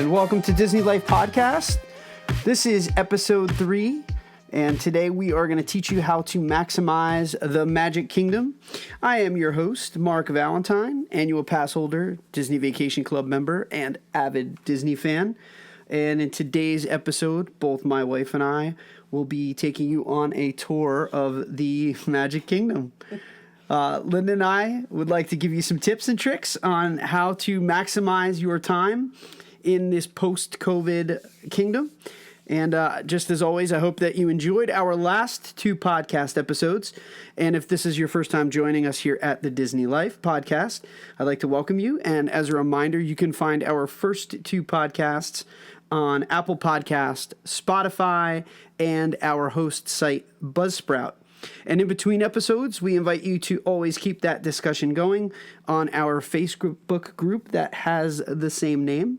and welcome to Dislife Podcast. This is episode 3, and today we are going to teach you how to maximize the Magic Kingdom. I am your host, Marc Valentine, annual pass holder, Disney Vacation Club member, and avid Disney fan. And in today's episode, both my wife and I will be taking you on a tour of the Magic Kingdom. Lynda and I would like to give you some tips and tricks on how to maximize your time in this post-COVID kingdom. And just as always, I hope that you enjoyed our last 2 podcast episodes. And if this is your first time joining us here at the Dislife Podcast, I'd like to welcome you. And as a reminder, you can find our first 2 podcasts on Apple Podcast, Spotify, and our host site, Buzzsprout. And in between episodes, we invite you to always keep that discussion going on our Facebook group that has the same name.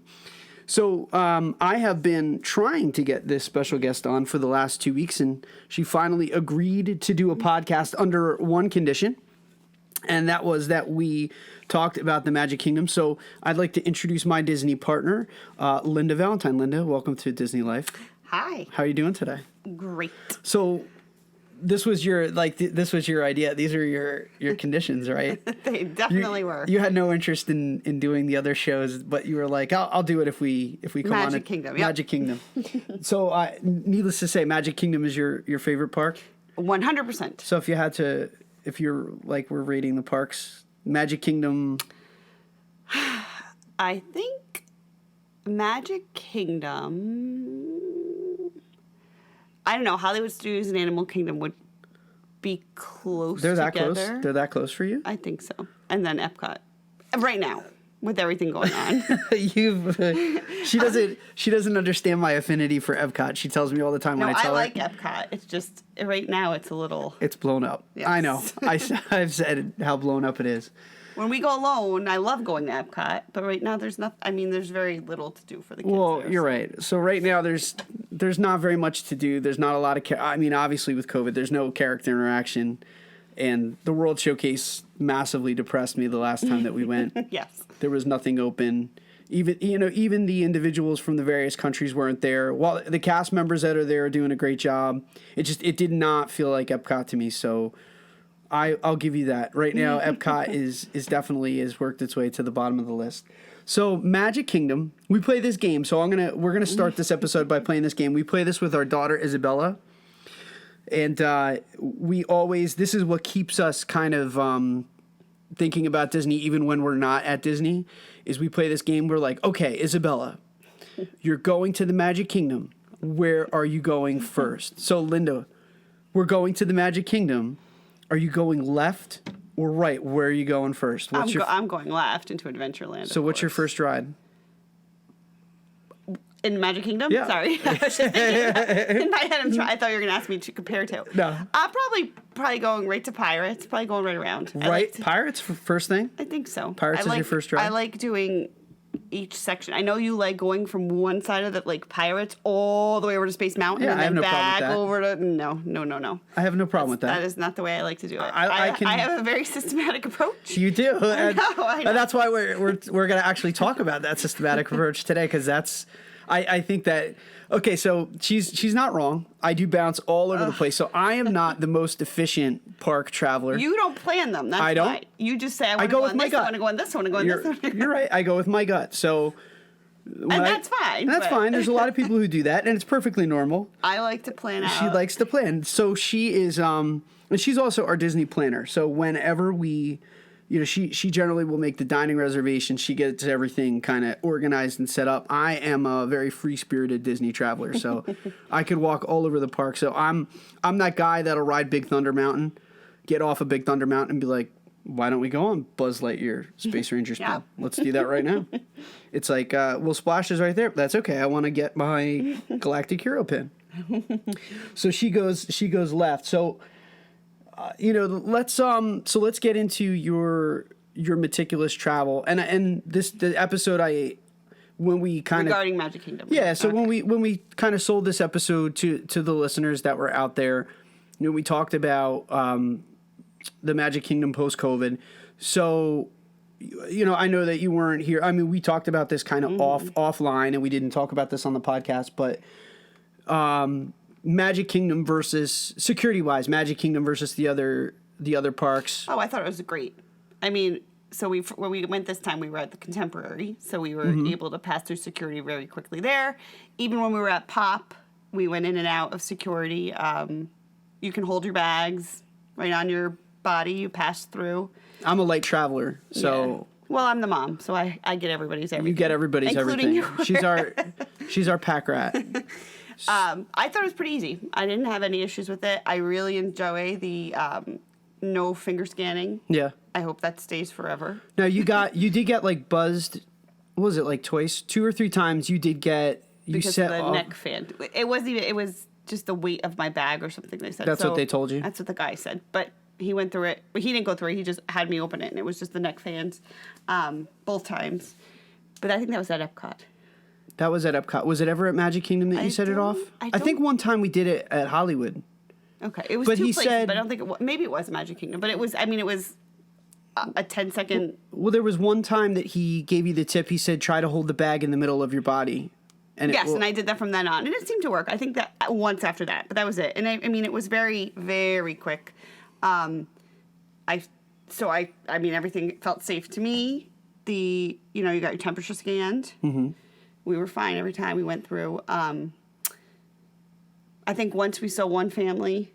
So I have been trying to get this special guest on for the last 2 weeks, and she finally agreed to do a podcast under one condition, and that was that we talked about the Magic Kingdom. So I'd like to introduce my Disney partner, Lynda Valentine. Lynda, welcome to Dislife. Hi. How are you doing today? Great. So this was your idea. These are your conditions, right? They definitely were. You had no interest in doing the other shows, but you were like, I'll do it if we come on Magic Kingdom. Yep. Magic Kingdom. So needless to say, Magic Kingdom is your favorite park? 100%. So if you're like, we're rating the parks, Magic Kingdom. I think Magic Kingdom, I don't know, Hollywood Studios and Animal Kingdom would be close They're that together. close? They're that close for you? I think so. And then Epcot. Right now, with everything going on. She doesn't understand my affinity for Epcot. She tells me all the time when I tell her. I like Epcot. It's just, right now it's a little... It's blown up. Yes. I know. I've said how blown up it is. When we go alone, I love going to Epcot, but right now there's there's very little to do for the kids. Well, there, you're right. So right now there's not very much to do. There's not a lot of obviously with COVID, there's no character interaction, and the World Showcase massively depressed me the last time that we went. Yes. There was nothing open. Even the individuals from the various countries weren't there. While the cast members that are there are doing a great job, it did not feel like Epcot to me. So I'll give you that. Right now, Epcot is definitely has worked its way to the bottom of the list. So Magic Kingdom, we play this game. So we're gonna start this episode by playing this game. We play this with our daughter Isabella, and this is what keeps us kind of thinking about Disney even when we're not at Disney. Is we play this game. We're like, okay, Isabella, you're going to the Magic Kingdom. Where are you going first? So Lynda, we're going to the Magic Kingdom. Are you going left or right? Where are you going first? I'm going left into Adventureland. So what's your first ride? In Magic Kingdom? Yeah. Sorry. I was just thinking, in my head, I thought you were going to ask me to compare to. No. I'm probably going right to Pirates. Probably going right around. Right? Pirates first thing? I think so. Pirates is your first ride? I like doing each section. I know you like going from one side of the Pirates all the way over to Space Mountain and then back over to no. I have no problem with that. That is not the way I like to do it. I have a very systematic approach. You do. I know. And that's why we're going to actually talk about that systematic approach today, because that's I think that so she's not wrong. I do bounce all over the place. So I am not the most efficient park traveler. You don't plan them. That's I don't. Why. You just say, I want to go go with on my this, gut. I want to go on this, I want to go on this. You're right. I go with my gut. So that's fine. That's fine. There's a lot of people who do that, and it's perfectly normal. I like to plan out. She likes to plan. So she is and she's also our Disney planner. So whenever we she generally will make the dining reservation. She gets everything kind of organized and set up. I am a very free-spirited Disney traveler, so I could walk all over the park. So I'm that guy that'll ride Big Thunder Mountain, get off of Big Thunder Mountain and be like, why don't we go on Buzz Lightyear Space Ranger Speed? Yeah. Let's do that right now. It's like, well, Splash is right there. That's okay. I want to get my Galactic Hero pin. So she goes left. So let's get into your meticulous travel and the episode when we kind of regarding Magic Kingdom. Yeah, so okay. when we kind of sold this episode to the listeners that were out there, we talked about the Magic Kingdom post-COVID. So I know that you weren't here. I mean, we talked about this kind of offline, and we didn't talk about this on the podcast, but Magic Kingdom versus security-wise, Magic Kingdom versus the other parks. Oh, I thought it was great. I mean, so when we went this time, we were at the Contemporary, so we were able to pass through security very quickly there. Even when we were at Pop, we went in and out of security. You can hold your bags right on your body. You pass through. I'm a light traveler, so... Yeah. Well, I'm the mom, so I get everybody's everything. You get everybody's including everything. She's our pack rat. I thought it was pretty easy. I didn't have any issues with it. I really enjoy the no finger scanning. Yeah. I hope that stays forever. Now you did get like buzzed. What was it, like twice, 2 or 3 times? You did get because of the neck fan. It wasn't even. It was just the weight of my bag or something. They said that's what they told you. That's what the guy said, but. He went through it. He didn't go through it. He just had me open it, and it was just the neck fans, both times. But I think that was at Epcot. That was at Epcot. Was it ever at Magic Kingdom that you set it off? I think one time we did it at Hollywood. Okay, it was two places, but I don't think it was. Maybe it was Magic Kingdom, but it was. I mean, it was a 10-second. Well, there was one time that he gave you the tip. He said, "Try to hold the bag in the middle of your body." And yes, and I did that from then on, and it seemed to work. I think that once after that, but that was it. And I mean, it was very, very quick. I mean, everything felt safe to me. You got your temperature scanned. Mm-hmm. We were fine every time we went through. I think once we saw one family.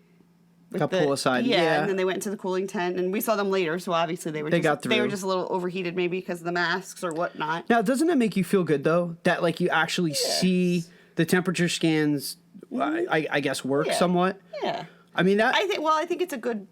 Got pulled aside. Yeah. And then they went into the cooling tent, and we saw them later, so obviously they were just a little overheated maybe because of the masks or whatnot. Now, doesn't that make you feel good, though? That, like, you actually see the temperature scans, I guess, work somewhat? Yeah. I mean, I think it's a good...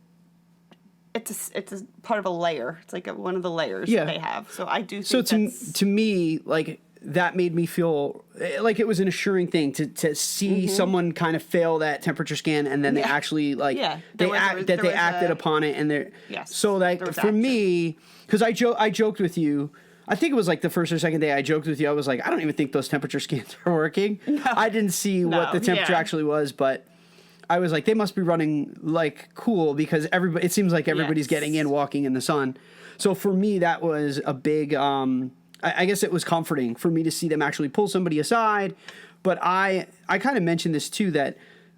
It's a part of a layer. It's like one of the layers that they have. So I do think to me, like, that made me feel like it was an assuring thing to see someone kind of fail that temperature scan, and then they actually they acted upon it, and they're so like for me, because I joked with you. I think it was like the first or second day I joked with you. I was like, I don't even think those temperature scans are working. No. I didn't see what the temperature actually was, but I was like, they must be running like cool because it seems like everybody's getting in, walking in the sun. So for me, that was a big, I guess it was comforting for me to see them actually pull somebody aside. But I kind of mentioned this too, that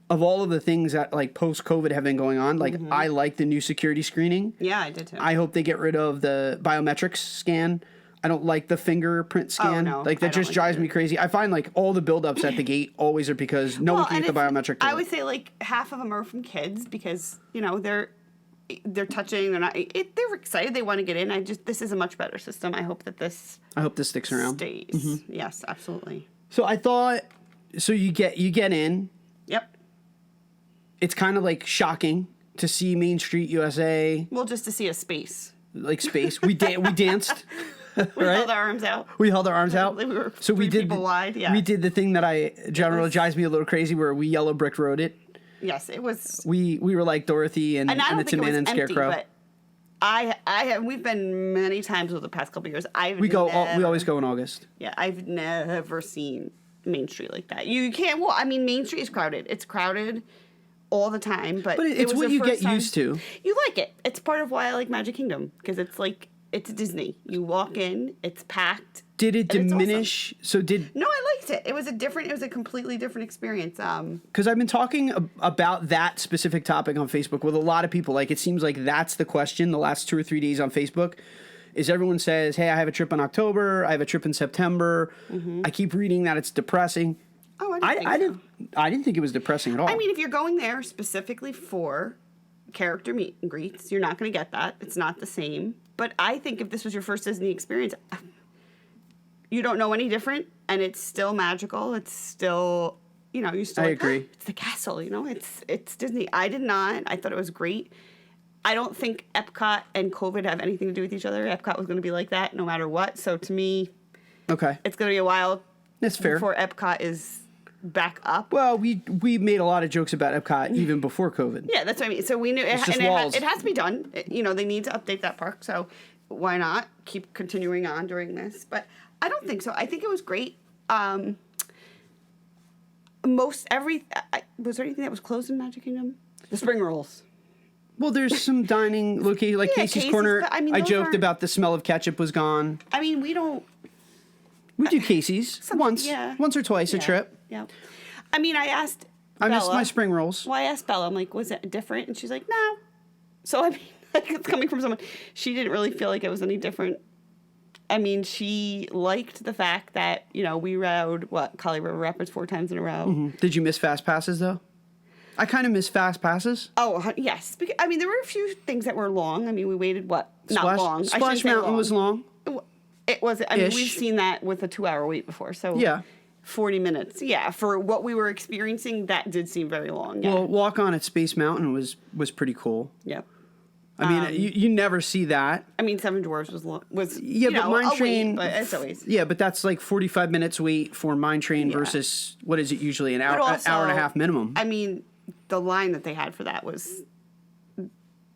of all of the things that like post-COVID have been going on, like I like the new security screening. Yeah, I did too. I hope they get rid of the biometrics scan. I don't like the fingerprint scan. Oh, no, like that just drives me crazy. I find like all the buildups at the gate always are because no one can get the biometric. I would say like half of them are from kids because they're touching. They're not. They're excited. They want to get in. This is a much better system. I hope this sticks around. Stays. Mm-hmm. Yes, absolutely. So I thought. So you get in. Yep. It's kind of like shocking to see Main Street USA. Well, just to see a space. Like space. We danced. We held our arms out. We held our arms out. We were people wide. Yeah. We did the thing that generally drives me a little crazy, where we yellow brick road it. Yes, it was. We were like Dorothy and the Tin Man and Scarecrow. But we've been many times over the past couple of years. We always go in August. Yeah, I've never seen Main Street like that. You can't. Well, I mean, Main Street is crowded. It's crowded all the time, but it's what you get used to. You like it. It's part of why I like Magic Kingdom because it's like. It's Disney. You walk in, it's packed. Did it diminish? Awesome. No, I liked it. It was a completely different experience. Because I've been talking about that specific topic on Facebook with a lot of people. Like, it seems like that's the question the last 2 or 3 days on Facebook. Is everyone says, hey, I have a trip in October, I have a trip in September. Mm-hmm. I keep reading that it's depressing. Oh, I didn't think it was depressing at all. I mean, if you're going there specifically for character meet and greets, you're not going to get that. It's not the same. But I think if this was your first Disney experience, you don't know any different, and it's still magical. It's still, you still. I agree. It's the castle, It's Disney. I did not. I thought it was great. I don't think Epcot and COVID have anything to do with each other. Epcot was going to be like that no matter what. So to me, it's going to be a while. That's fair. Before Epcot is back up. Well, we made a lot of jokes about Epcot even before COVID. Yeah, that's what I mean. So we knew it has to be done. They need to update that park. So why not keep continuing on during this? But I don't think so. I think it was great. Was there anything that was closed in Magic Kingdom? The spring rolls. Well, there's some dining location, like Casey's Corner. But, I mean, I those joked aren't- about the smell of ketchup was gone. I mean, we don't. We do Casey's once or twice a trip. Yeah. I mean, I asked I Bella, missed my spring rolls. Well, I asked Bella, I'm like, was it different? And she's like, no. So, I mean, like, it's coming from someone, she didn't really feel like it was any different. I mean, she liked the fact that, you know, we rode, Kali River Rapids 4 times in a row. Mm-hmm. Did you miss fast passes, though? I kind of miss fast passes. Oh, yes. I mean, there were a few things that were long. I mean, we waited, not long. Splash Mountain was long. It was, I mean, we've seen that with a 2-hour wait before, so. Yeah. 40 minutes. Yeah, for what we were experiencing, that did seem very long. Yeah. Well, walk on at Space Mountain was pretty cool. Yep. I mean, you never see that. I mean, Seven Dwarfs was yeah, but Mine Train. Wait, but as always. Yeah, but that's like 45 minutes wait for Mine Train versus what is it usually an hour, Also, hour and a half minimum. I mean, the line that they had for that was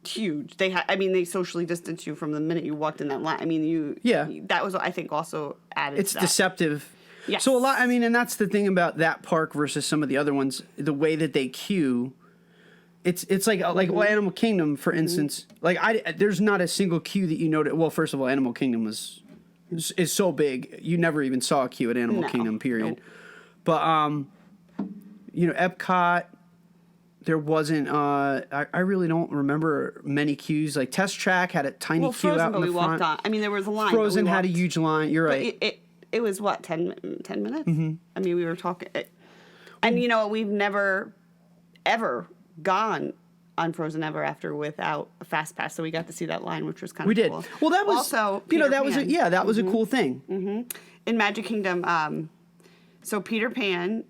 huge. They socially distanced you from the minute you walked in that line. I mean, that was, I think, also added. It's to that. Deceptive. Yes. So and that's the thing about that park versus some of the other ones. The way that they queue. It's like Animal Kingdom, for instance. Like there's not a single queue that you noted. Well, first of all, Animal Kingdom is so big, you never even saw a queue at Animal Kingdom. Period. Nope. But Epcot, there wasn't. I really don't remember many queues. Like Test Track had a tiny queue Frozen, out in the front. Walked on. I mean, there was a line. Frozen had a huge line. You're right. It was 10 minutes. Mm-hmm. I mean, we were talking, and you know, we've never ever gone on Frozen ever after without a fast pass, so we got to see that line, which was kind of cool. We did. Well, that was also that was a cool thing. Mm-hmm. In Magic Kingdom, so Peter Pan,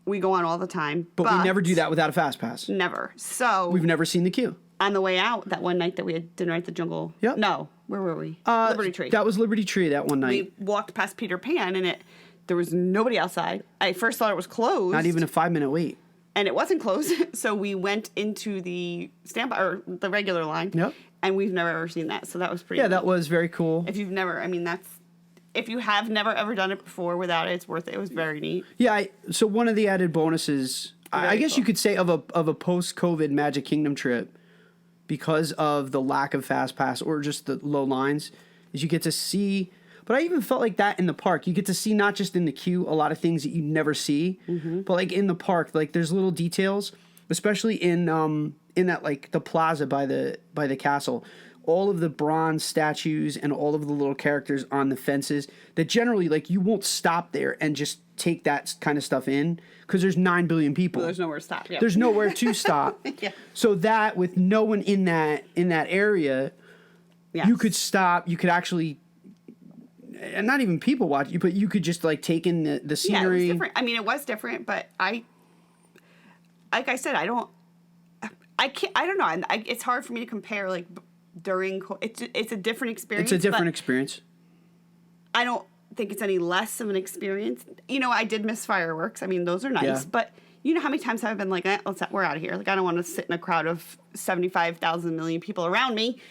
we go on all the time, but we never do that without a fast pass. Never. So we've never seen the queue. On the way out, that one night that we had dinner at the Jungle. Yep. No, where were we? Liberty Tree. That was Liberty Tree that one night. We walked past Peter Pan, and there was nobody outside. I first thought it was closed. Not even a 5-minute wait. And it wasn't closed, so we went into the the regular line. Yep. And we've never ever seen that, so that was pretty. Yeah, cool. That was very cool. If you have never ever done it before without it, it's worth it. It was very neat. Yeah. So one of the added bonuses, I guess you could say, of a post-COVID Magic Kingdom trip, because of the lack of fast pass or just the low lines, is you get to see. But I even felt like that in the park. You get to see, not just in the queue, a lot of things that you never see, but like in the park, like there's little details, especially in that, like the plaza by the castle, all of the bronze statues and all of the little characters on the fences that generally, like, you won't stop there and just take that kind of stuff in because there's 9 billion people. Well, there's nowhere to stop. Yeah. There's nowhere to stop. Yeah. So that, with no one in that area, yes, you could stop. You could actually. And not even people watch you, but you could just like take in the scenery. Yeah, it was different. I mean, it was different, but like I said, I don't know. It's hard for me to compare like during. It's a different experience. It's a different experience. I don't think it's any less of an experience. You know, I did miss fireworks. I mean, those are nice, but you know how many times I've been like, we're out of here. Like, I don't want to sit in a crowd of 75,000 million people around me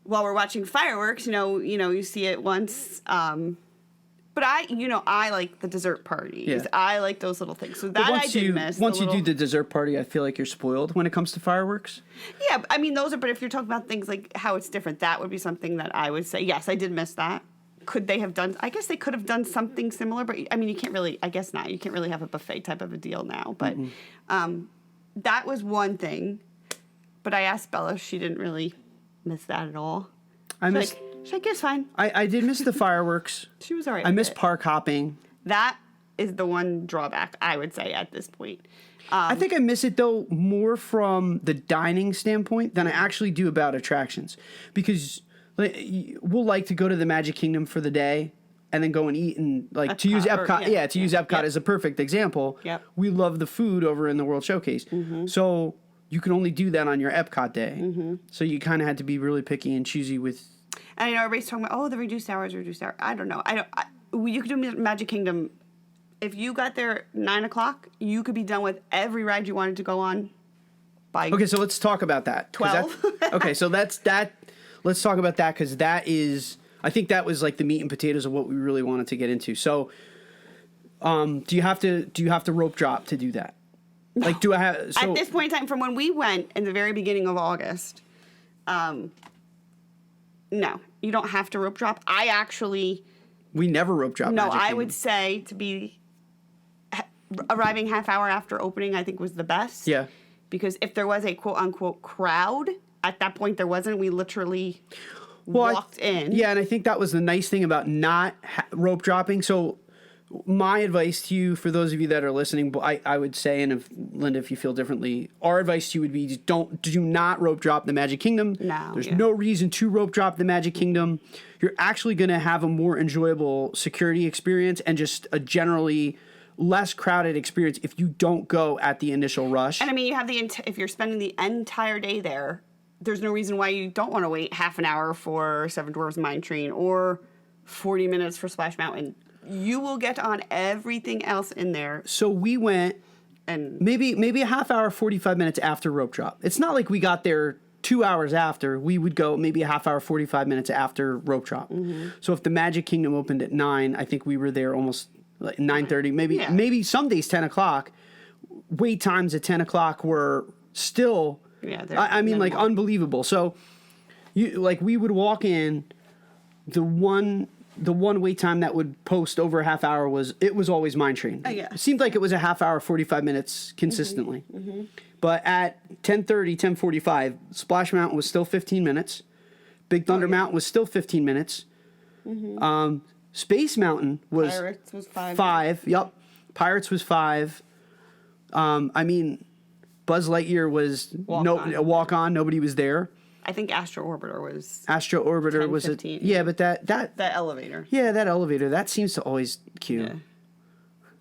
while we're watching fireworks. You see it once. But I like the dessert parties. Yeah. I like those little things. So that I did miss. Once you do the dessert party, I feel like you're spoiled when it comes to fireworks. Yeah, I mean, those are, but if you're talking about things like how it's different, that would be something that I would say, yes, I did miss that. Could they have done, I guess they could have done something similar, but I mean, you can't really, I guess not. You can't really have a buffet type of a deal now. But that was one thing. But I asked Bella, she didn't really miss that at all. She's like, it's fine. I did miss the fireworks. She was all right. I missed park hopping. That is the one drawback, I would say, at this point. I think I miss it, though, more from the dining standpoint than I actually do about attractions. Because we'll like to go to the Magic Kingdom for the day and then go and eat, and like Epcot, to use Epcot. Use Epcot as a perfect example. Yep. We love the food over in the World Showcase. Mm-hmm. So you can only do that on your Epcot day. Mm-hmm. So you kind of had to be really picky and choosy with. And I know everybody's talking about, the reduced hours. I don't know. You could do Magic Kingdom. If you got there at 9 o'clock, you could be done with every ride you wanted to go on by. Okay, so let's talk about that. 12. Okay, so that's that. Let's talk about that, because that is, I think that was like the meat and potatoes of what we really wanted to get into. So, do you have to rope drop to do that? Like, do I have... At this point in time, from when we went in the very beginning of August, no, you don't have to rope drop. We never rope drop. No, Magic I Kingdom. would say to be arriving half hour after opening, I think was the best. Yeah. Because if there was a quote-unquote crowd, at that point there wasn't. We literally walked in. Yeah, and I think that was the nice thing about not rope dropping. So my advice to you, for those of you that are listening, I would say, and if Lynda, if you feel differently, our advice to you would be do not rope drop the Magic Kingdom. No. There's no reason to rope drop the Magic Kingdom. You're actually going to have a more enjoyable security experience and just a generally less crowded experience if you don't go at the initial rush. And I mean, you have if you're spending the entire day there, there's no reason why you don't want to wait half an hour for Seven Dwarfs Mine Train or 40 minutes for Splash Mountain. You will get on everything else in there. So we went and maybe a half hour, 45 minutes after rope drop. It's not like we got there 2 hours after. We would go maybe a half hour, 45 minutes after rope drop. Mm-hmm. So if the Magic Kingdom opened at 9, I think we were there almost like 9:30, maybe some days 10 o'clock. Wait times at 10 o'clock were still, I mean, like unbelievable. So we would walk in, the one wait time that would post over a half hour was always Mine Train. Yeah. It seemed like it was a half hour, 45 minutes consistently. Mm-hmm. Mm-hmm. But at 10:30, 10:45, Splash Mountain was still 15 minutes. Big Thunder Mountain was still 15 minutes. Mm-hmm. Space Mountain was Pirates was 5. 5. Yep. Pirates was 5. I mean, Buzz Lightyear was a walk on. Nobody was there. I think Astro Orbiter was 10, was 15. But that elevator. Yeah, that elevator, that seems to always queue. Yeah.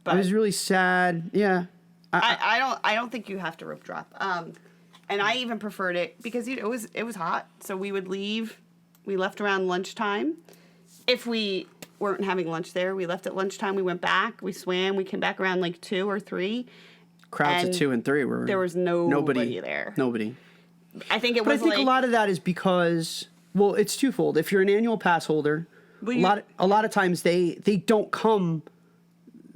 But I was really sad. Yeah. I don't think you have to rope drop. And I even preferred it because it was hot. So we would leave. We left around lunchtime. If we weren't having lunch there, we left at lunchtime. We went back. We swam. We came back around like 2 or 3. Crowds at 2 and 3 were there was nobody there. Nobody. I think I think a lot of that is because, well, it's twofold. If you're an annual pass holder, a lot of times they don't come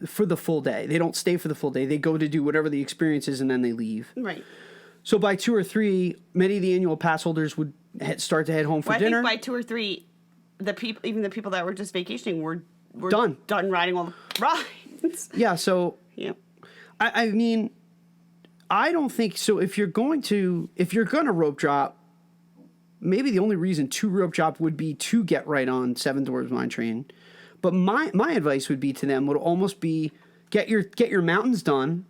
for the full day. They don't stay for the full day. They go to do whatever the experience is and then they leave. Right. So by 2 or 3, many of the annual pass holders would start to head home for dinner. I think by 2 or 3, even the people that were just vacationing were done riding all the rides. Yeah. So yeah. I mean, I don't think so. If you're going to rope drop, maybe the only reason to rope drop would be to get right on Seven Dwarfs Mine Train. But my advice would be to them would almost be get your mountains done.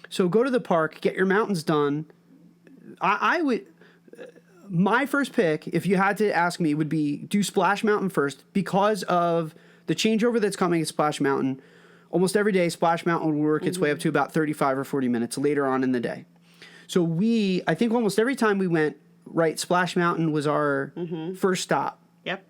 So go to the park, get your mountains done. I would. My first pick, if you had to ask me, would be do Splash Mountain first because of the changeover that's coming at Splash Mountain. Almost every day, Splash Mountain would work its way up to about 35 or 40 minutes later on in the day. So I think almost every time we went, right, Splash Mountain was our first stop. Yep.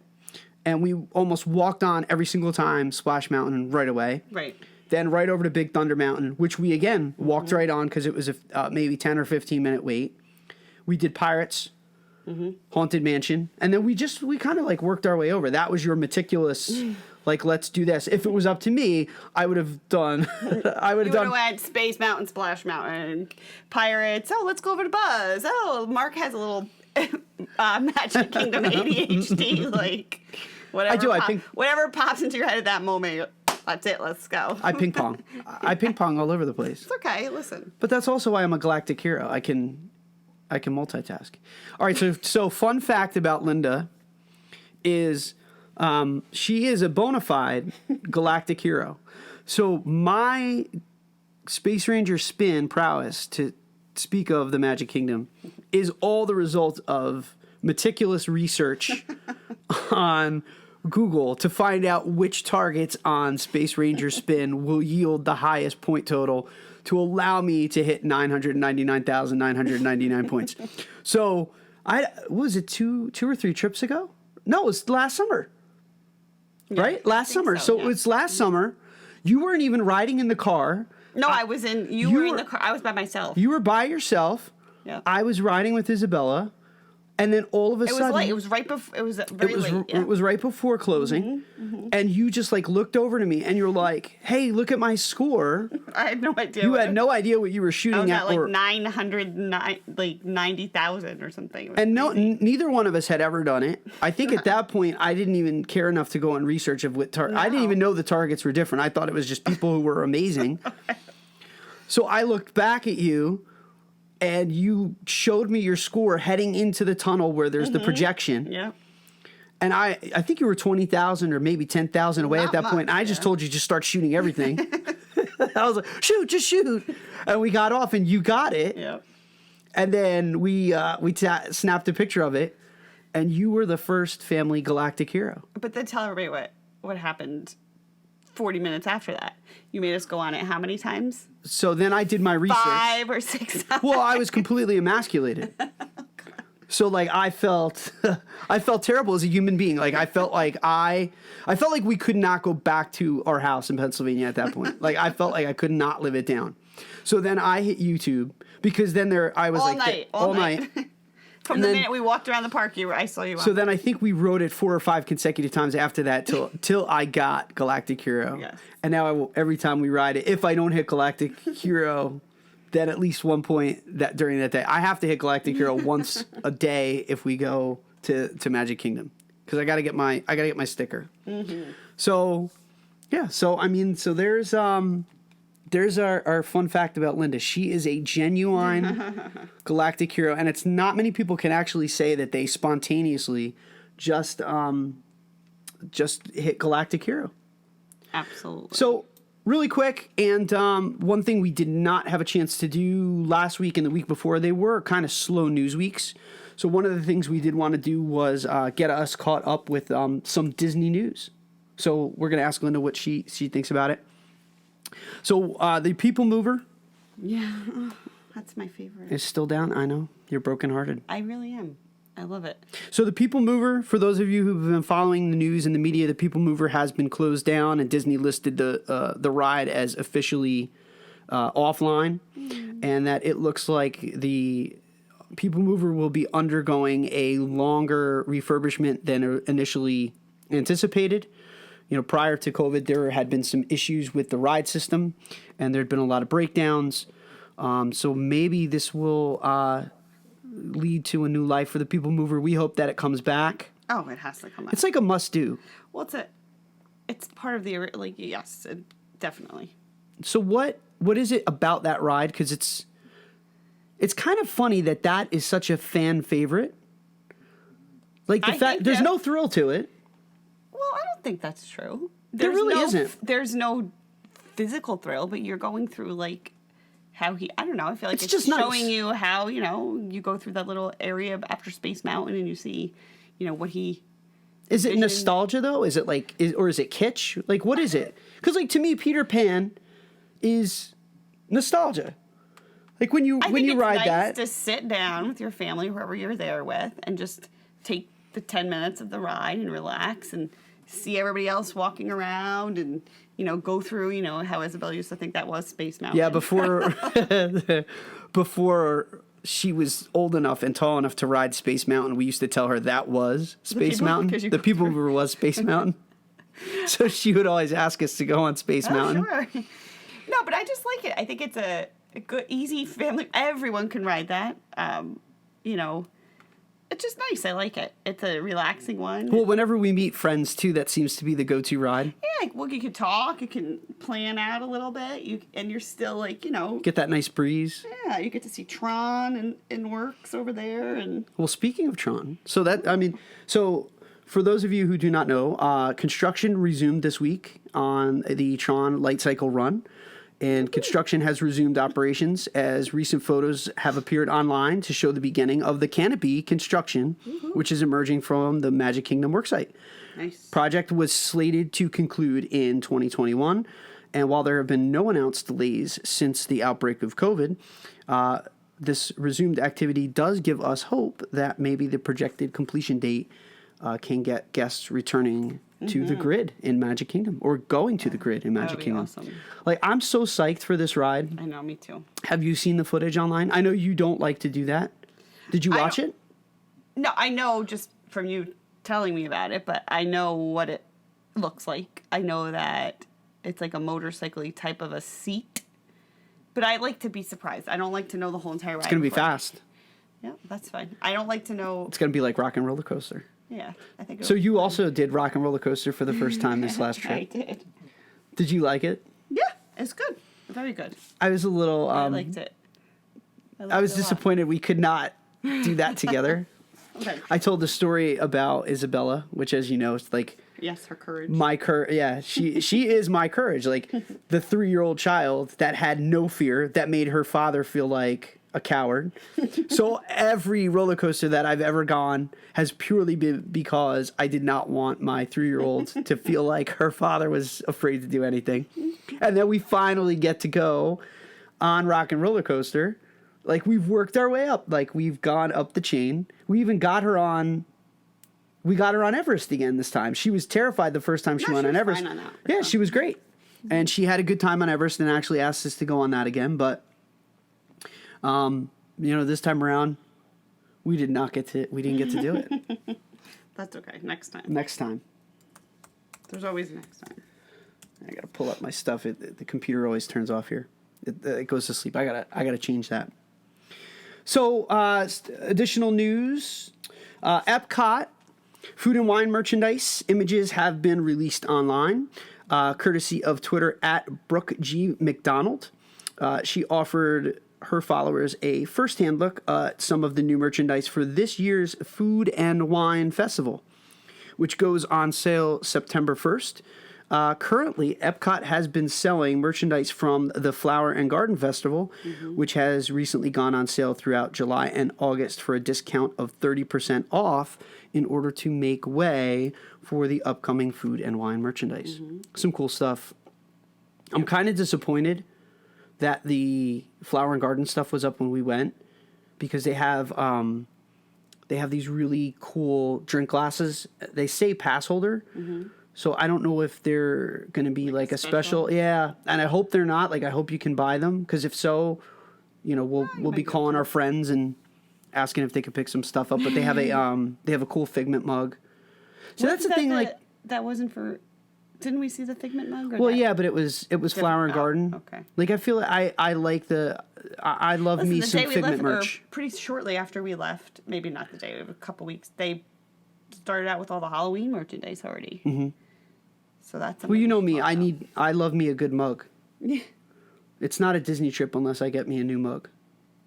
And we almost walked on every single time Splash Mountain right away. Right. Then right over to Big Thunder Mountain, which we, again, walked right on because it was a maybe 10 or 15 minute wait. We did Pirates. Haunted Mansion, and then we kind of like worked our way over. That was your meticulous, like, let's do this. If it was up to me, I would have done. You would have went Space Mountain, Splash Mountain, Pirates. Oh, let's go over to Buzz. Oh, Mark has a little Magic Kingdom ADHD. Like whatever. Whatever pops into your head at that moment. That's it. Let's go. I ping pong. I ping pong all over the place. It's okay. Listen. But that's also why I'm a galactic hero. I can multitask. All right, so fun fact about Lynda is she is a bona fide galactic hero. So my Space Ranger spin prowess, to speak of the Magic Kingdom, is all the result of meticulous research on Google to find out which targets on Space Ranger spin will yield the highest point total to allow me to hit 999,999 points. So, was it two or 3 trips ago? No, it was last summer. Yeah, right? Last summer. So it was last summer. You weren't even riding in the car. No, I was in, you were in the car. I was by myself. You were by yourself. Yeah. I was riding with Isabella. And then all of a sudden... It was late. It was right before... It was very late. Yeah. It was right before closing. And you just like looked over to me and you're like, hey, look at my score. I had no idea. You had no idea what you were shooting at. Like 90,000 or something. And neither one of us had ever done it. I think at that point, I didn't even care enough to go and research of what I didn't even know the targets were different. I thought it was just people who were amazing. So I looked back at you, and you showed me your score heading into the tunnel where there's the projection. Yeah. And I think you were 20,000 or maybe 10,000 away at that point. I just told you just start shooting everything. I was like, shoot, just shoot. And we got off, and you got it. Yeah. And then we snapped a picture of it, and you were the first family galactic hero. But then tell everybody what happened 40 minutes after that. You made us go on it how many times? So then I did my research. 5 or 6 times. Well, I was completely emasculated. So like I felt terrible as a human being. Like I felt like we could not go back to our house in Pennsylvania at that point. Like I felt like I could not live it down. So then I hit YouTube because then I was all night. From the minute we walked around the park, I saw you on. So then I think we wrote it 4 or 5 consecutive times after that till I got Galactic Hero. Yes. And now every time we ride it, if I don't hit Galactic Hero, then at least one point during that day, I have to hit Galactic Hero once a day if we go to Magic Kingdom, because I got to get my sticker. Mm-hmm. So yeah, so there's our fun fact about Lynda. She is a genuine galactic hero, and it's not many people can actually say that they spontaneously just hit galactic hero. Absolutely. So really quick, and one thing we did not have a chance to do last week and the week before, they were kind of slow news weeks. So one of the things we did want to do was get us caught up with some Disney news. So we're going to ask Lynda what she thinks about it. So the People Mover. Yeah, that's my favorite. Is still down. I know. You're brokenhearted. I really am. I love it. So the People Mover, for those of you who've been following the news and the media, the People Mover has been closed down, and Disney listed the ride as officially offline, and that it looks like the People Mover will be undergoing a longer refurbishment than initially anticipated. You know, prior to COVID, there had been some issues with the ride system, and there had been a lot of breakdowns. So maybe this will lead to a new life for the People Mover. We hope that it comes back. Oh, it has to come back. It's like a must-do. Well, it's part of the, like, yes, definitely. So what is it about that ride? Because it's kind of funny that is such a fan favorite. Like the fact there's no thrill to it. Well, I don't think that's true. There really isn't. There's no physical thrill, but you're going through, like, I don't know. I feel like it's just showing nice. you how, you go through that little area after Space Mountain and you see, what he... Is it nostalgia, though? Is it or is it kitsch? Like, what is it? Because, like, to me, Peter Pan is nostalgia. Like, when you ride that... to sit down with your family, whoever you're there with, and just take the 10 minutes of the ride and relax and see everybody else walking around and, go through, how Isabel used to think that was Space Mountain. Yeah, before she was old enough and tall enough to ride Space Mountain, we used to tell her that was Space Mountain. The People Mover was Space Mountain. So she would always ask us to go on Space Mountain. Sure. No, but I just like it. I think it's a good, easy family. Everyone can ride that. It's just nice. I like it. It's a relaxing one. Well, whenever we meet friends, too, that seems to be the go-to ride. Yeah, well, you can talk. You can plan out a little bit. And you're still, like, Get that nice breeze. Yeah, you get to see Tron and Works over there. And well, speaking of Tron, so for those of you who do not know, construction resumed this week on the Tron Light Cycle Run. And construction has resumed operations as recent photos have appeared online to show the beginning of the canopy construction, which is emerging from the Magic Kingdom worksite. Nice. Project was slated to conclude in 2021, and while there have been no announced delays since the outbreak of COVID, this resumed activity does give us hope that maybe the projected completion date can get guests returning to the grid in Magic Kingdom, or going to the grid in Magic Kingdom. Awesome. Like, I'm so psyched for this ride. I know, me too. Have you seen the footage online? I know you don't like to do that. Did you watch it? No, I know just from you telling me about it, but I know what it looks like. I know that it's like a motorcycle-y type of a seat. But I like to be surprised. I don't like to know the whole entire ride. It's going to be fast. Yeah, that's fine. I don't like to know. It's going to be like Rock and Roller Coaster. Yeah, I think. So you also did Rock and Roller Coaster for the first time this last trip. I did. Did you like it? Yeah, it's good. Very good. I was a little. I liked it. I was disappointed we could not do that together. Okay. I told the story about Isabella, which, as you know, is like. Yes, her courage. My courage. Yeah, she is my courage. Like the 3-year-old child that had no fear, that made her father feel like a coward. So every roller coaster that I've ever gone has purely been because I did not want my 3-year-old to feel like her father was afraid to do anything. And then we finally get to go on Rock and Roller Coaster. Like we've worked our way up. Like we've gone up the chain. We even got her on. We got her on Everest again this time. She was terrified the first time she went on Everest. Fine on that. Yeah, she was great. And she had a good time on Everest and actually asked us to go on that again. But, this time around, we didn't get to do it. That's okay. Next time. Next time. There's always next time. I got to pull up my stuff. The computer always turns off here. It goes to sleep. I gotta change that. So, additional news. Epcot. Food and wine merchandise images have been released online, courtesy of Twitter at Brooke G. McDonald. She offered her followers a first-hand look at some of the new merchandise for this year's Food and Wine Festival, which goes on sale September 1st. Currently, Epcot has been selling merchandise from the Flower and Garden Festival, which has recently gone on sale throughout July and August for a discount of 30% off in order to make way for the upcoming food and wine merchandise. Some cool stuff. I'm kind of disappointed that the Flower and Garden stuff was up when we went because they have these really cool drink glasses. They say pass holder. So I don't know if they're going to be like a special. Yeah, and I hope they're not. Like I hope you can buy them because if so, we'll be calling our friends and asking if they could pick some stuff up. But they have a cool Figment mug. So that's the thing. That wasn't for. Didn't we see the Figment mug? Well, yeah, but it was Flower and Garden. Okay. Like I feel like I like I love me some Figment merch. Pretty shortly after we left, maybe not the day, a couple weeks. They started out with all the Halloween merchandise already. So that's well, you know me. I love me a good mug. Yeah. It's not a Disney trip unless I get me a new mug.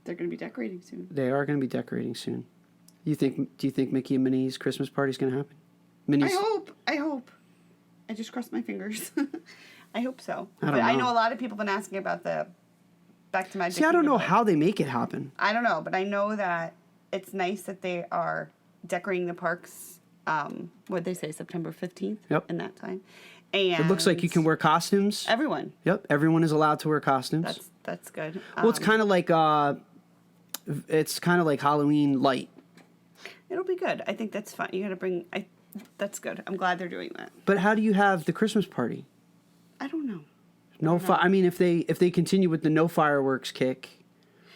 They're going to be decorating soon. They are going to be decorating soon. Do you think Mickey and Minnie's Christmas party is going to happen? Minnie's. I hope. I just crossed my fingers. I hope so. I know a lot of people have been asking about the Back to Magic. See, I don't know how they make it happen. I don't know, but I know that it's nice that they are decorating the parks. What'd they say, September 15th? Yep. In that time. And it looks like you can wear costumes. Everyone. Yep, everyone is allowed to wear costumes. That's good. Well, it's kind of like Halloween light. It'll be good. I think that's fine. You got to bring. That's good. I'm glad they're doing that. But how do you have the Christmas party? I don't know. I mean, if they continue with the no fireworks kick.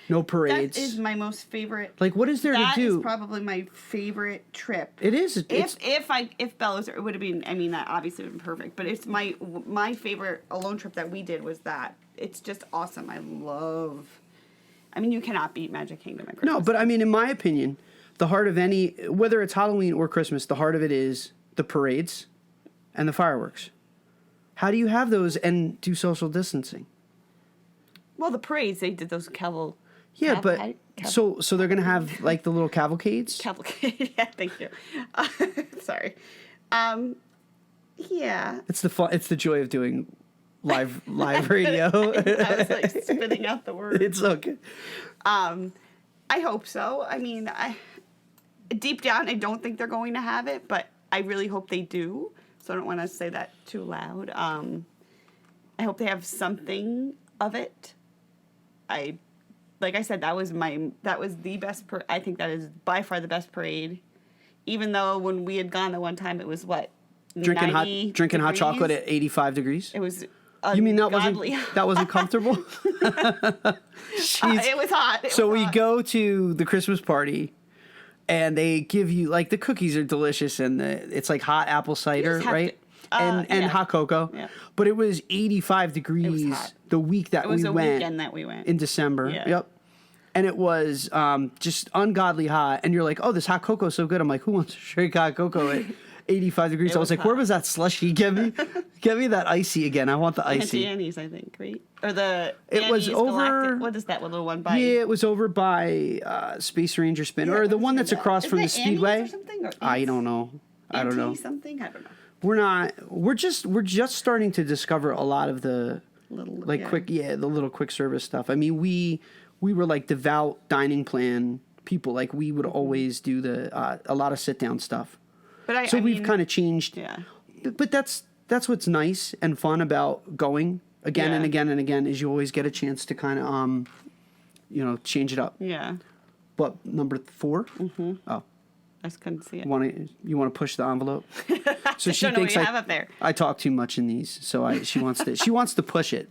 No parades. That is my most favorite. Like, what is there to do? That is probably my favorite trip. It is. If Bella was there, it would have been. I mean, that obviously would have been perfect. But it's my favorite alone trip that we did was that. It's just awesome. I mean, you cannot beat Magic Kingdom at Christmas. No, but I mean, in my opinion, the heart of any, whether it's Halloween or Christmas, the heart of it is the parades and the fireworks. How do you have those and do social distancing? Well, the parades, they did those Yeah, but so they're gonna have like the little cavalcades. Cavalcade, yeah. Thank you. Sorry. Yeah. It's the fun. It's the joy of doing live radio. I was like spitting out the words. It's okay. I hope so. I mean, deep down, I don't think they're going to have it, but I really hope they do. So I don't want to say that too loud. I hope they have something of it. Like I said, that was the best. I think that is by far the best parade. Even though when we had gone the one time, it was what drinking hot chocolate at 85 degrees. It was. You mean that wasn't comfortable? It was hot. We go to the Christmas party, and they give you like the cookies are delicious, and it's like hot apple cider, right? And hot cocoa. Yeah. But it was 85 degrees the week that we went. It was a weekend that we went. In December. Yeah. Yep. And it was just ungodly hot. And you're like, oh, this hot cocoa is so good. I'm like, who wants to drink hot cocoa at 85 degrees? I was like, hot. where was that slushy? Get me that icy again. I want the icy. Annie's, I think, right? Or the It was Annie's over. Galactic, what is that little one by? Yeah, it was over by Space Ranger Spin, or the one that's across from the Speedway. Or something? Or I don't know. I don't know. Something? I don't know. We're just starting to discover a lot of the Little, the little quick service stuff. I mean, we were like devout dining plan people. Like we would always do a lot of sit down stuff. But we've kind of changed. Yeah. But that's what's nice and fun about going again and again and again is you always get a chance to kind of change it up. Yeah. But number 4? Mm-hmm. Oh. I just couldn't see it. You want to push the envelope? So she don't know thinks what you have up there. I talk too much in these, so she wants to push it.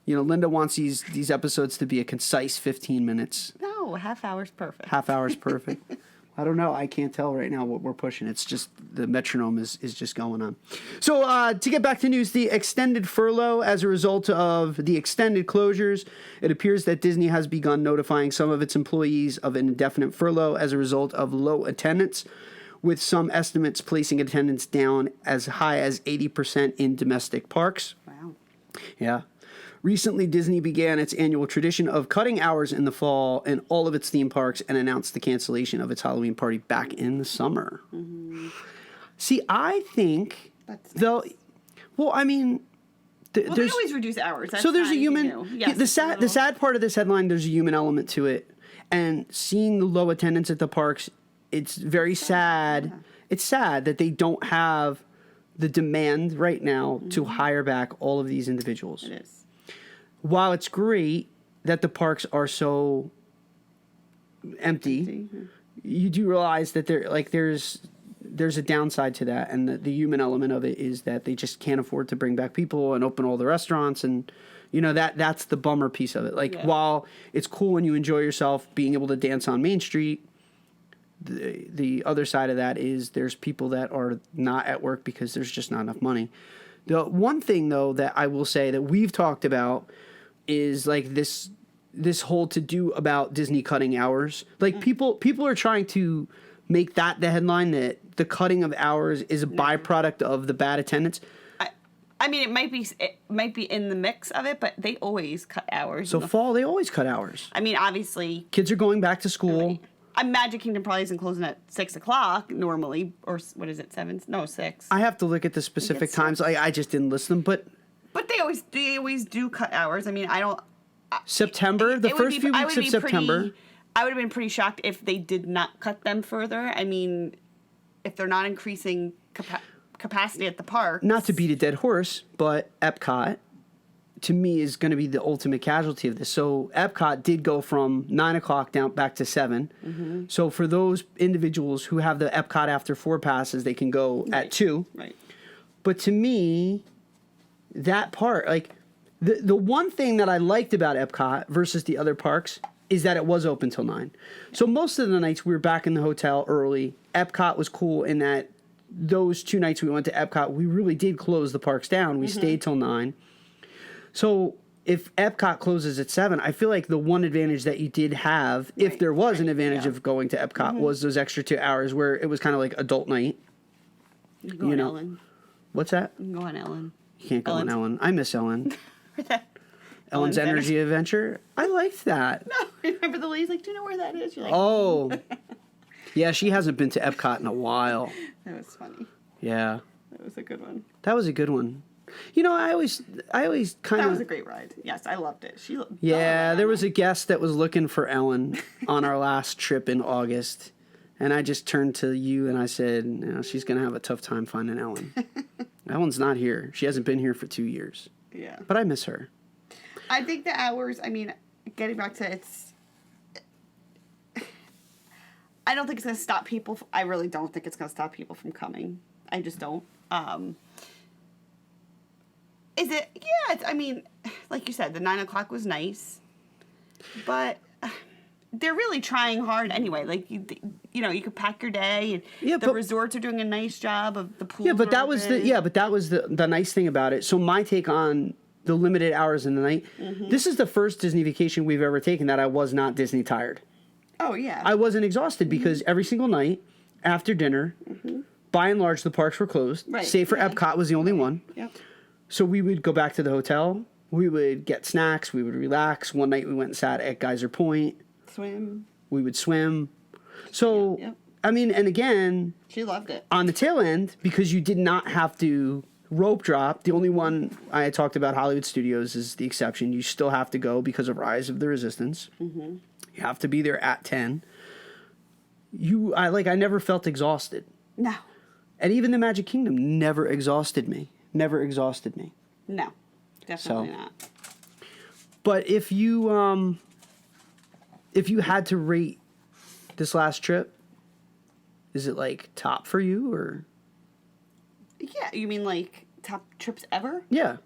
Lynda wants these episodes to be a concise 15 minutes. No, half hour's perfect. Half hour's perfect. I don't know. I can't tell right now what we're pushing. It's just the metronome is just going on. So to get back to news, the extended furlough as a result of the extended closures, it appears that Disney has begun notifying some of its employees of an indefinite furlough as a result of low attendance, with some estimates placing attendance down as high as 80% in domestic parks. Wow. Yeah. Recently, Disney began its annual tradition of cutting hours in the fall in all of its theme parks and announced the cancellation of its Halloween party back in the summer. Mm-hmm. See, I think they'll... Well, I mean... they always reduce hours. That's so there's a human... Yes, the sad part of this headline, there's a human element to it. And seeing the low attendance at the parks, it's very sad. Yeah. It's sad that they don't have the demand right now to hire back all of these individuals. It is. While it's great that the parks are so empty, you do realize that there's a downside to that, and the human element of it is that they just can't afford to bring back people and open all the restaurants, and that's the bummer piece of it. While it's cool when you enjoy yourself being able to dance on Main Street, the other side of that is there's people that are not at work because there's just not enough money. The one thing though that I will say that we've talked about is like this whole to do about Disney cutting hours. Like people are trying to make that the headline that the cutting of hours is a byproduct of the bad attendance. I mean, it might be in the mix of it, but they always cut hours. So fall, they always cut hours. I mean, obviously, kids are going back to school. Magic Kingdom probably isn't closing at 6:00 normally, or what is it, 7? No, 6. I have to look at the specific times. I just didn't list them, but they always do cut hours. I mean, I don't. September, the first few weeks of September. I would have been pretty shocked if they did not cut them further. I mean, if they're not increasing capacity at the park. Not to beat a dead horse, but Epcot, to me, is going to be the ultimate casualty of this. So Epcot did go from 9:00 down back to 7. Mm-hmm. So for those individuals who have the Epcot after 4 passes, they can go at 2. Right. But to me, that part, like the one thing that I liked about Epcot versus the other parks is that it was open till 9. So most of the nights we were back in the hotel early. Epcot was cool in that those 2 nights we went to Epcot, we really did close the parks down. We stayed till 9. So if Epcot closes at 7, I feel like the one advantage that you did have, if there was an advantage of going to Epcot, was those extra 2 hours where it was kind of like adult night. You can go on Ellen. What's that? You can go on Ellen. You can't go on Ellen. I miss Ellen. Ellen's Energy Adventure. I liked that. No, remember the lady's like, do you know where that is? You're like, oh. Yeah, she hasn't been to Epcot in a while. That was funny. Yeah. That was a good one. That was a good one. I always kind of... That was a great ride. Yes, I loved it. There was a guest that was looking for Ellen on our last trip in August. And I just turned to you and I said, she's going to have a tough time finding Ellen. Ellen's not here. She hasn't been here for 2 years. Yeah. But I miss her. I think the hours, getting back to I don't think it's going to stop people. I really don't think it's going to stop people from coming. I just don't. Is it? Yeah, like you said, the 9:00 was nice. But they're really trying hard anyway. Like, you could pack your day, and resorts are doing a nice job of the pools. Yeah, but that was the nice thing about it. So my take on the limited hours in the night, this is the first Disney vacation we've ever taken that I was not Disney tired. Oh, yeah. I wasn't exhausted because every single night after dinner, by and large, the parks were closed. Right. Save for Epcot was the only one. Yep. So we would go back to the hotel. We would get snacks. We would relax. One night we went and sat at Geyser Point. Swim. We would swim. So, Yep. I mean, and again, She loved it. on the tail end, because you did not have to rope drop, the only one I talked about, Hollywood Studios, is the exception. You still have to go because of Rise of the Resistance. You have to be there at 10. I never felt exhausted. No. And even the Magic Kingdom never exhausted me. Never exhausted me. No. Definitely not. But if you had to rate this last trip, is it like top for you or? Yeah, you mean like top trips ever? Yeah.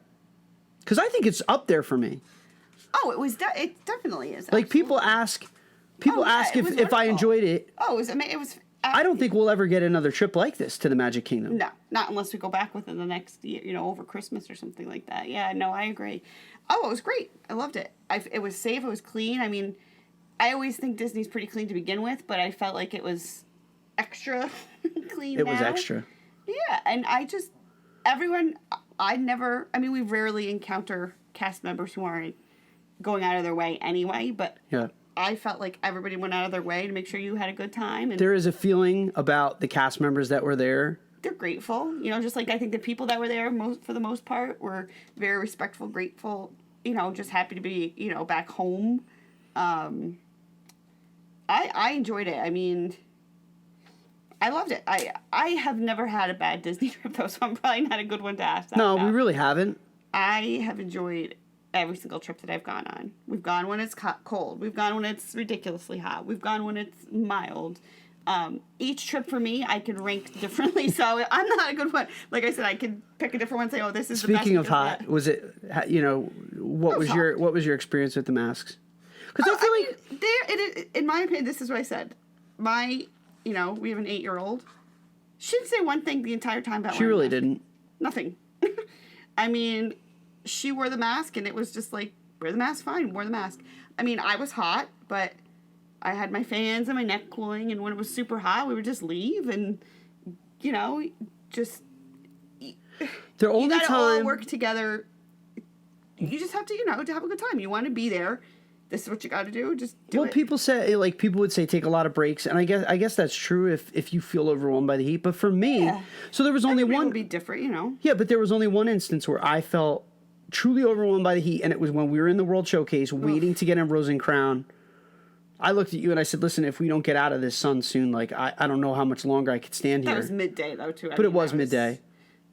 Because I think it's up there for me. Oh, it definitely is. Like people ask if I enjoyed it. Oh, it was. I don't think we'll ever get another trip like this to the Magic Kingdom. No, not unless we go back within the next year, over Christmas or something like that. Yeah, no, I agree. Oh, it was great. I loved it. It was safe. It was clean. I mean, I always think Disney's pretty clean to begin with, but I felt like it was extra clean. It was extra. Yeah, and we rarely encounter cast members who aren't going out of their way anyway, but yeah. I felt like everybody went out of their way to make sure you had a good time. And there is a feeling about the cast members that were there. They're grateful. Just like I think the people that were there, for the most part, were very respectful, grateful, just happy to be, back home. I enjoyed it. I mean, I loved it. I have never had a bad Disney trip, though, so I'm probably not a good one to ask that about. We really haven't. I have enjoyed every single trip that I've gone on. We've gone when it's cold. We've gone when it's ridiculously hot. We've gone when it's mild. Each trip for me, I could rank differently, so I'm not a good one. Like I said, I could pick a different one and say, oh, this is the best. Speaking of hot, was it, what was your experience with the masks? Because I feel in my opinion, this is what I said. We have an 8-year-old. She didn't say one thing the entire time about she really didn't. Nothing. I mean, she wore the mask, and it was just like, wear the mask, fine, wear the mask. I mean, I was hot, but I had my fans and my neck cooling, and when it was super hot, we would just leave, and, just... The only you gotta time... all work together. You just have to, to have a good time. You want to be there. This is what you got to do. Just do it. People would say take a lot of breaks, and I guess that's true if you feel overwhelmed by the heat. But for me, so there was only one. Would be different, Yeah, but there was only one instance where I felt truly overwhelmed by the heat, and it was when we were in the World Showcase waiting to get in Rose and Crown. I looked at you and I said, "Listen, if we don't get out of this sun soon, like I don't know how much longer I could stand here." That was midday though, too. But it was midday.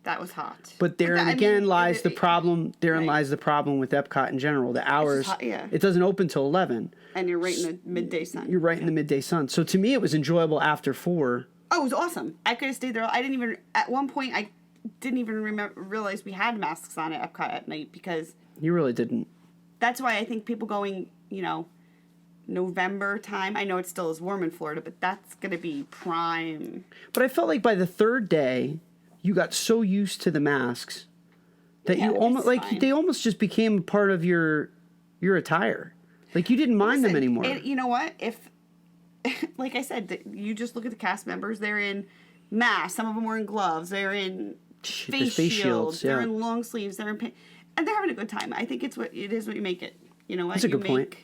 That was hot. But lies the problem. Therein lies the problem with Epcot in general. The hours. It doesn't open till 11. And you're right in the midday sun. You're right in the midday sun. So to me, it was enjoyable after 4. Oh, it was awesome. I could have stayed there. At one point, I didn't even realize we had masks on at Epcot at night because. You really didn't. That's why I think people going, November time. I know it still is warm in Florida, but that's going to be prime. But I felt like by the 3rd day, you got so used to the masks that you almost they almost just became part of your attire. Like you didn't mind them anymore. You know what? If like I said, you just look at the cast members, they're in masks, some of them wearing gloves, they're in face shields, they're in long sleeves, they're in and they're having a good time. I think it is what you make it. You know what? That's a good point.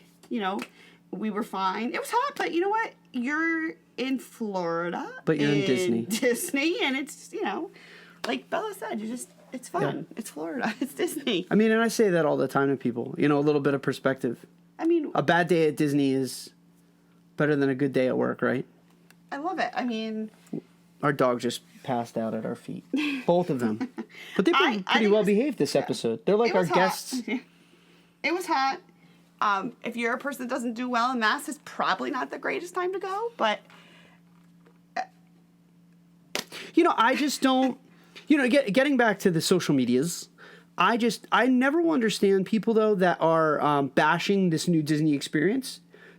We were fine. It was hot, but you know what? You're in Florida. But you're in Disney. Disney, and it's, like Bella said, it's fun. Yeah. It's Florida. It's Disney. I mean, and I say that all the time to people, a little bit of perspective. I mean, a bad day at Disney is better than a good day at work, right? I love it. I mean, our dog just passed out at our feet. Both of them. But they've been pretty well behaved this episode. They're like our guests. It was hot. If you're a person that doesn't do well in masks, it's probably not the greatest time to go, but... I just don't... getting back to the social medias, I never will understand people, though, that are bashing this new Disney experience.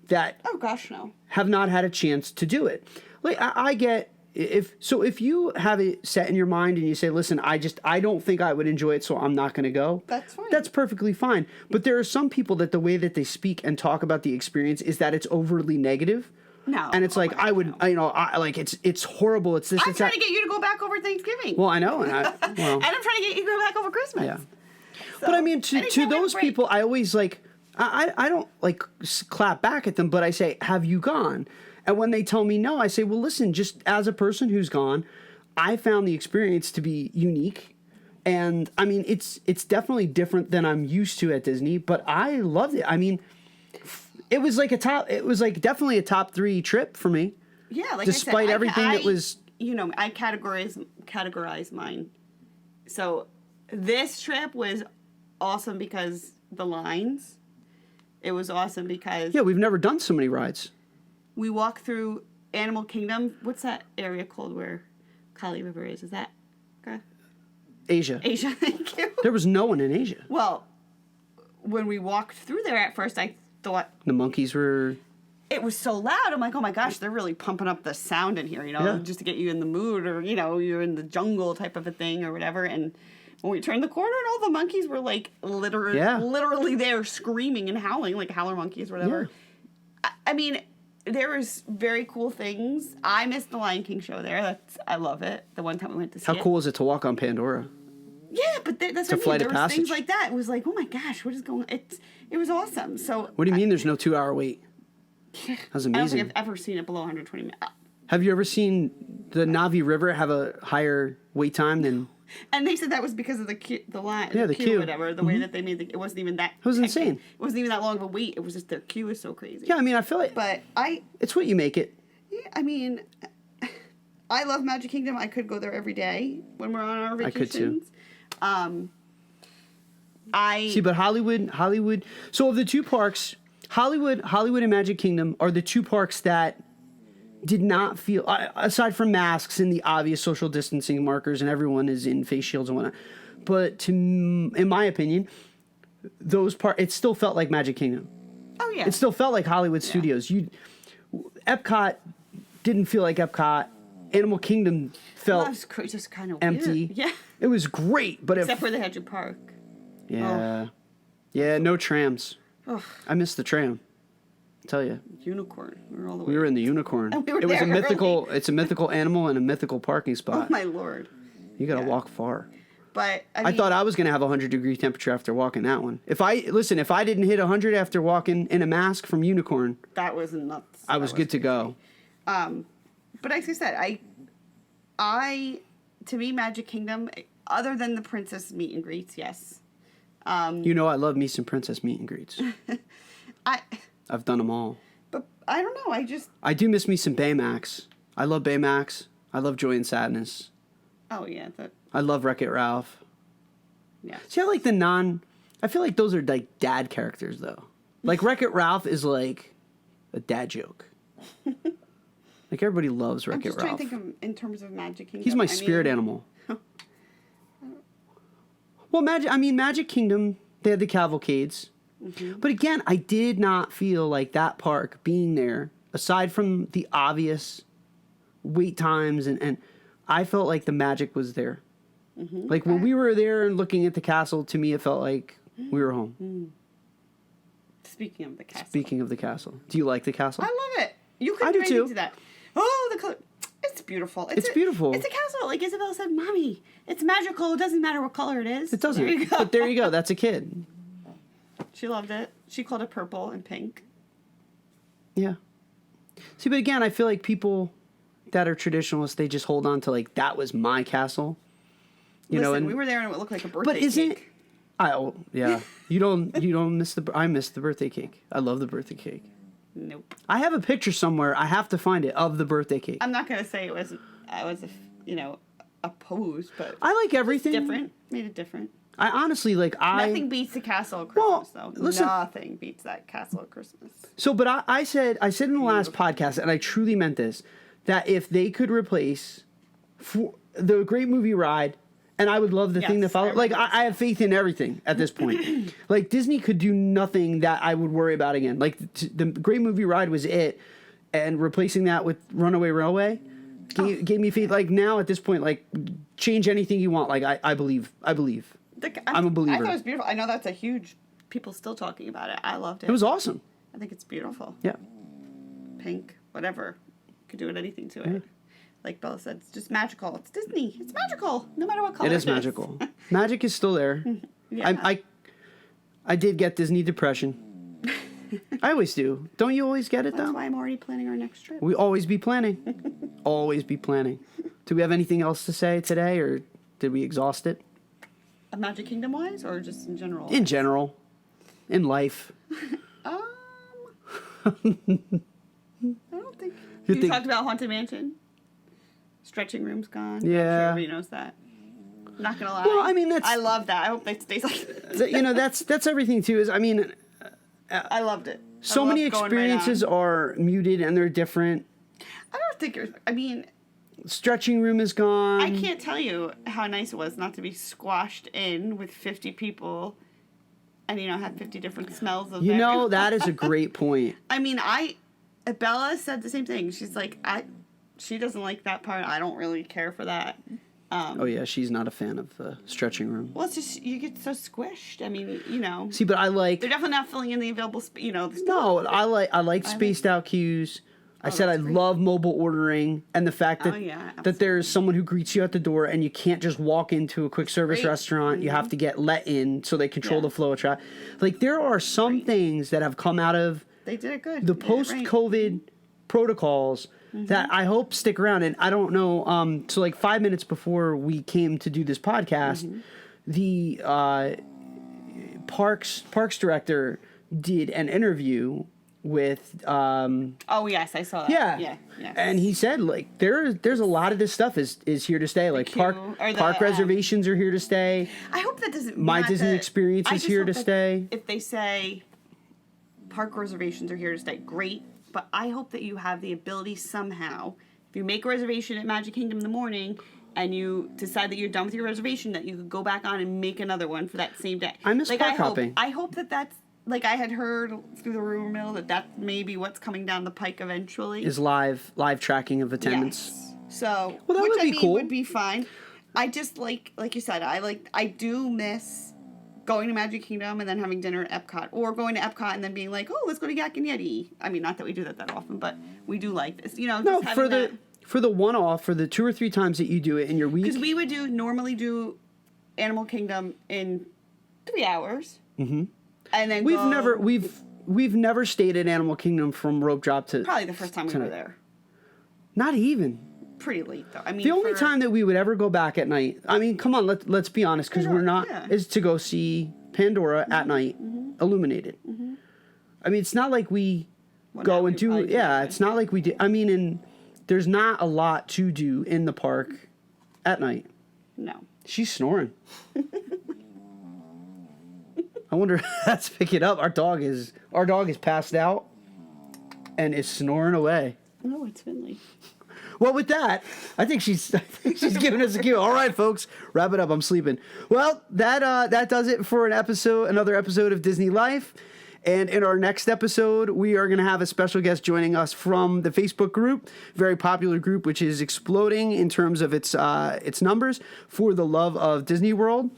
that Oh gosh, no. have not had a chance to do it. Like I get if you have it set in your mind and you say, listen, I don't think I would enjoy it, so I'm not going to go. That's fine. That's perfectly fine. But there are some people that the way that they speak and talk about the experience is that it's overly negative. No. And it's like, I would, it's horrible. It's this, I'm it's trying that. to get you to go back over Thanksgiving. Well, I know. And and I'm trying to get you to go back over Christmas. Yeah. So, But I mean, to those people, I always like, I don't like clap back at them, but I say, have you gone? And when they tell me no, I say, well, listen, just as a person who's gone, I found the experience to be unique. And I mean, it's definitely different than I'm used to at Disney, but I loved it. I mean, it was like definitely a top 3 trip for me. Yeah, like despite I said, everything that was, I categorize mine. So this trip was awesome because the lines. It was awesome because yeah, we've never done so many rides. we walked through Animal Kingdom. What's that area called where Kali River is? Is that okay? Asia. Asia, thank you. There was no one in Asia. Well, when we walked through there at first, I thought The monkeys were. it was so loud. I'm like, oh my gosh, they're really pumping up the sound in here, Yeah. just to get you in the mood, or you're in the jungle type of a thing or whatever. And when we turned the corner, and all the monkeys were like literally there screaming and howling like howler monkeys or whatever. Yeah. I mean, there was very cool things. I missed the Lion King show there. I love it. The one time we went to see How it. cool is it to walk on Pandora? Yeah, but that's It's a what I mean. flight There of was passage. things like that. It was like, oh my gosh, what is going on? It was awesome. So What do you mean there's no 2-hour wait? That's I don't amazing. think I've ever seen it below 120 minutes. Have you ever seen the Navi River have a higher wait time than... And they said that was because of the line, Yeah, the queue. or whatever. The way that they made it wasn't even that. It was insane. It wasn't even that long of a wait. It was just their queue is so crazy. Yeah, I mean, I feel like But it's what you make it. I mean, I love Magic Kingdom. I could go there every day when we're on our vacations. I could too. See, but Hollywood. So of the 2 parks, Hollywood and Magic Kingdom are the 2 parks that did not feel, aside from masks and the obvious social distancing markers, and everyone is in face shields and whatnot. But in my opinion, it still felt like Magic Kingdom. Oh yeah. It still felt like Hollywood Studios. Epcot didn't feel like Epcot. Animal Kingdom felt just kind of empty. Weird. Yeah. It was great, but Except for the Hedgehog Park. yeah, yeah, no trams. Ugh. I missed the tram. I tell you, Unicorn. We were all the way. we were in the Unicorn. And we were It was there a mythical. early. It's a mythical animal and a mythical parking Oh spot. my lord. You got to Yeah. walk far. But I I mean, thought I was going to have a 100-degree temperature after walking that one. If I didn't hit 100 after walking in a mask from Unicorn, that was nuts. I was good to go. But like I said, to me, Magic Kingdom, other than the princess meet and greets, yes. I love me some princess meet and greets. I've done them all. But I don't know. I do miss me some Baymax. I love Baymax. I love Joy and Sadness. Oh yeah, I love Wreck-It Ralph. yeah. See, I feel like those are like dad characters though. Like Wreck-It Ralph is like a dad joke. Like everybody loves I'm Wreck-It just trying Ralph. to think in terms of Magic Kingdom. He's my spirit animal. Well, Magic Kingdom, they had the cavalcades. Mm-hmm. But again, I did not feel like that park being there, aside from the obvious wait times, and I felt like the magic was there. Mm-hmm. Like when we were there and looking at the castle, to me it felt like we were home. Mm-hmm. Speaking of the castle. Do you like the castle? I love it. You I could do do anything too. to that. Oh, the color. It's beautiful. It's beautiful. It's a castle. Like Isabella said, Mommy, it's magical. It doesn't matter what color it is. It doesn't. There you go. But there you go. That's a kid. She loved it. She called it purple and pink. Yeah. See, but again, I feel like people that are traditionalists, they just hold on to like, that was my castle. Listen, we were there and it looked like a birthday But isn't cake. yeah. You don't miss I miss the birthday cake. I love the birthday cake. Nope. I have a picture somewhere. I have to find it of the birthday cake. I'm not gonna say it was a pose, but I like everything. different. Made it different. I honestly Nothing beats the castle at Christmas, though. Listen. Nothing beats that castle at Christmas. So, but I said in the last podcast, and I truly meant this, that if they could replace the Great Movie Ride And I would love the thing to follow. Like, I have faith in everything at this point. Like, Disney could do nothing that I would worry about again. Like, the great movie ride was it. And replacing that with Runaway Railway gave me faith. Like, now at this point, like, change anything you want. Like, I believe. I'm a believer. I thought it was beautiful. I know that's a huge... People still talking about it. I loved it. It was awesome. I think it's beautiful. Yeah. Pink, whatever. You could do anything to it. Like Bella said, it's just magical. It's Disney. It's magical, no matter what color it is. It is magical. Magic is still there. Yeah. I did get Disney depression. I always do. Don't you always get it, though? That's why I'm already planning our next trip. We always be planning. Always be planning. Do we have anything else to say today, or did we exhaust it? Magic Kingdom-wise, or just in general? In general. In life. I don't think... You talked about Haunted Mansion? Stretching room's gone. Yeah. I'm sure everybody knows that. Not gonna lie. Well, I mean, I love that. I hope that stays like that. You know, that's everything, too, is, I mean... I loved it. So many experiences are muted and they're different. I don't think I mean... Stretching room is gone. I can't tell you how nice it was not to be squashed in with 50 people and, have 50 different smells of everyone. That is a great point. I mean, Bella said the same thing. She's like, she doesn't like that part. I don't really care for that. Oh, yeah, she's not a fan of the stretching room. Well, it's just, you get so squished. I mean, See, but I like... They're definitely not filling in the available, No, I like spaced out queues. I said I love mobile ordering and the fact that there's someone who greets you at the door and you can't just walk into a quick service restaurant. Mm-hmm. You have to get let in so they control the flow of traffic. Like, there are some things that have come out of they did it good. The post-COVID protocols that I hope stick around. And I don't know, so like 5 minutes before we came to do this podcast, the parks director did an interview with oh yes, I saw that. Yeah. And he said, like, there's a lot of this stuff is here to stay. Like park reservations are here to stay. I hope that doesn't My Disney experience is here to stay. If they say park reservations are here to stay, great. But I hope that you have the ability somehow, if you make a reservation at Magic Kingdom in the morning and you decide that you're done with your reservation, that you could go back on and make another one for that same day. I miss park hopping. I hope that that's, like, I had heard through the rumor mill that may be what's coming down the pike eventually. Is live tracking of attendance. Yes. So, well, that would be cool. Would be fine. I just like you said, I do miss going to Magic Kingdom and then having dinner at Epcot, or going to Epcot and then being like, oh, let's go to Yak and Yeti. I mean, not that we do that often, but we do like this. No, for the one-off, for the 2 or 3 times that you do it in your week. Because we would normally do Animal Kingdom in 3 hours. Mm-hmm. And then we've never stayed at Animal Kingdom from rope drop to probably the first time we were there. Not even. Pretty late though. I mean, the only time that we would ever go back at night. I mean, come on, let's be honest, because we're not is to go see Pandora at night, illuminated. Mm-hmm. I mean, it's not like we go and do. Yeah, it's not like we do. I mean, and there's not a lot to do in the park at night. No. She's snoring. I wonder if that's picking up. Our dog is passed out and is snoring away. Oh, it's Finley. Well, with that, I think she's giving us a cue. All right, folks, wrap it up. I'm sleeping. Well, that does it for another episode of Disney Life. And in our next episode, we are going to have a special guest joining us from the Facebook group, very popular group, which is exploding in terms of its numbers, for the love of Disney World.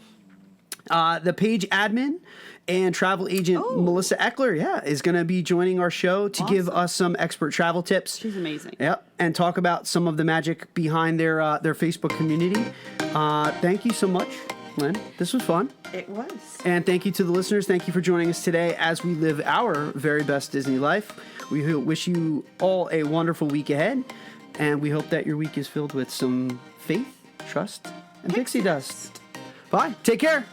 The page admin and travel agent Melissa Eckler, is going to be joining our show to give us some expert travel tips. She's amazing. Yep, and talk about some of the magic behind their Facebook community. Thank you so much, Lynn. This was fun. It was. And thank you to the listeners. Thank you for joining us today as we live our very best Disney life. We wish you all a wonderful week ahead, and we hope that your week is filled with some faith, trust, and pixie dust. Bye. Take care.